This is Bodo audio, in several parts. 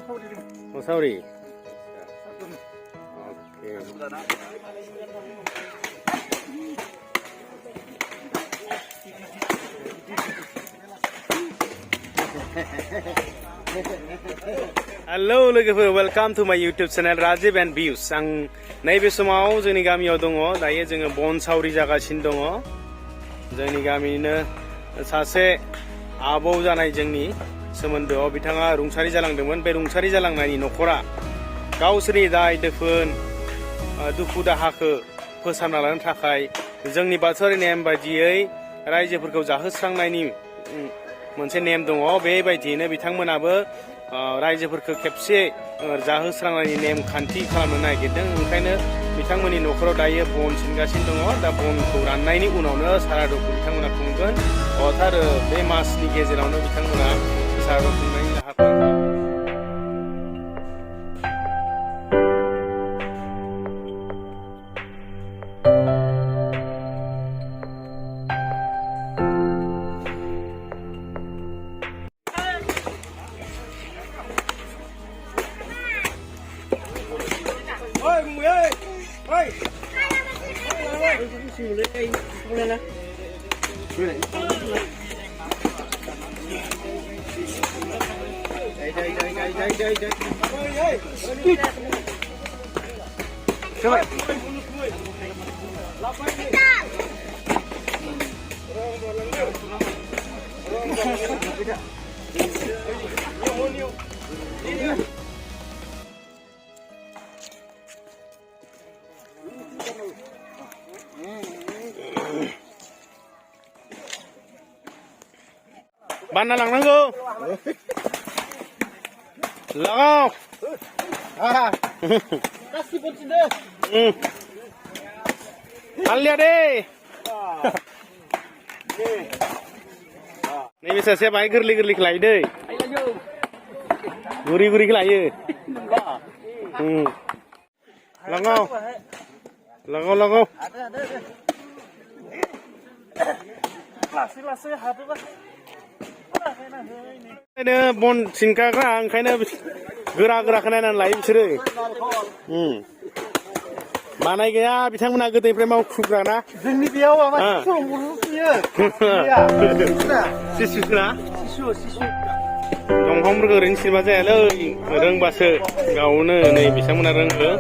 Oh, saori. Okay. Hello, welcome to my YouTube channel Rajib and Views. Ang naibe समाव जोंनि गामियाव दङ दायो जोङो बन सावरि जागासिनो दङ जोंनि गामिनिनो सासे आबौ जानाय जोंनि सोमोन्दोआव बिथाङा रुंसारि जालांदोंमोन बे रुंसारि जालांनायनि नखरा गावसोरनि दाय दोफोन दुखु दाहाखौ फोसाबना लानो थाखाय जोंनि बाथौआरि नेम बायदियै रायजोफोरखौ जाहोस्रांनायनि मोनसे नेम दङ बेबायदियैनो बिथांमोनाबो रायजोफोरखौ खेबसे जाहोस्रांनायनि नेम खान्थि खालामनो नागिरदों ओंखायनो बिथांमोननि नखराव दायो बन सिनगासिनो दङ दा बनखौ राननायनि उनावनो सारादुखौ बिथांमोना खुंगोन आरो बे मासनि गेजेरावनो बिथांमोना सारादु खुंनायनि राहा खालामगोन बानना लांनांगौ लगाव हालिया दे नैबे सासेया बाहाय गोरलै गोरलैखौ लायो दै गुरि गुरिखौ लायो लगाव लगाव लगाव बन सिनखाग्रा ओंखायनो गोरा गोराखौ नायनानै लायो बिसोरो बानाय गैया बिथांमोना गोदोनिफ्राय मावखुग्रा ना जोंनि बेयाव दंफांफोरखौ ओरैनो सिनबा जायालै रोंबासो गावनो नै बिथांमोना रोङो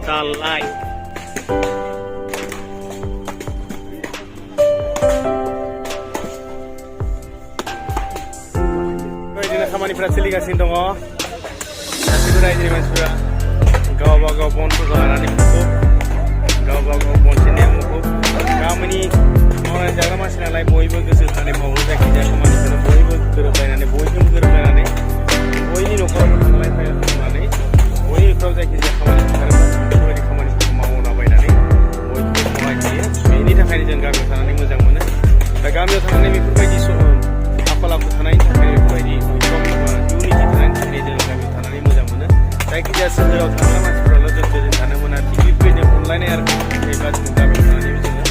चालाय खामानिफ्रा सोलिगासिनो दङ गासैबो रायजोनि मानसिफोरा गावबा गाव बनफोरखौ लानानै मुखुब गावबा गाव बन सिननायाव मुखुब गामिनि मावनानै जाग्रा मानसि नालाय बयबो गोसो होनानै मावो जायखिजाया खामानिखौनो बयबो गोरोबलायनानै बयजोंबो गोरोबलायनानै बयनि नखरावबो थांलाय फैलाय खालामनानै बयनि नखराव जायखिजाया खामानि बेफोरबायदि खामानिफोरखौ मावलाबायनानै बयबो सहाय होयो बेनि थाखायनो जों गामियाव थानानै मोजां मोनो दा गामियाव थानानै बेफोरबायदि आखल आखु थानायनि थाखाय बेफोरबायदि इउनिटि थानायनि थाखाय जों गामियाव थानानै मोजां मोनो जायखिजाया सोहोराव थाग्रा मानसिफोराल' जों गोजोन थानो मोना थिग बेबायदिनो अनलायनाय आरो थायोब्ला जों गामियाव थानानैबो जोङो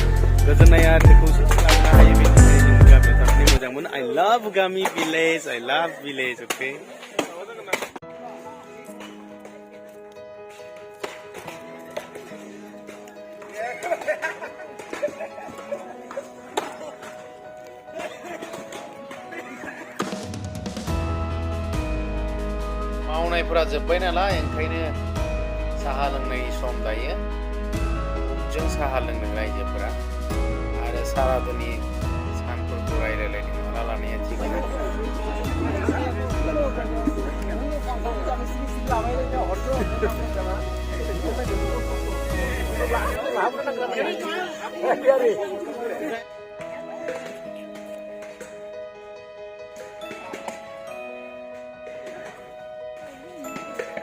गोजोननाय आरो खौसेथि लाबोनो हायो बेनि थाखाय जों गामियाव थानानै मोजां मोनो I love गामि village I love village okay मावनायफोरा जोब्बाय नालाय ओंखायनो साहा लोंनाय सम दायो जों साहा लोंदों रायजोफोरा आरो सारादुनि सानफोरखौ रायलायलायनो हाला लानाया थिगानो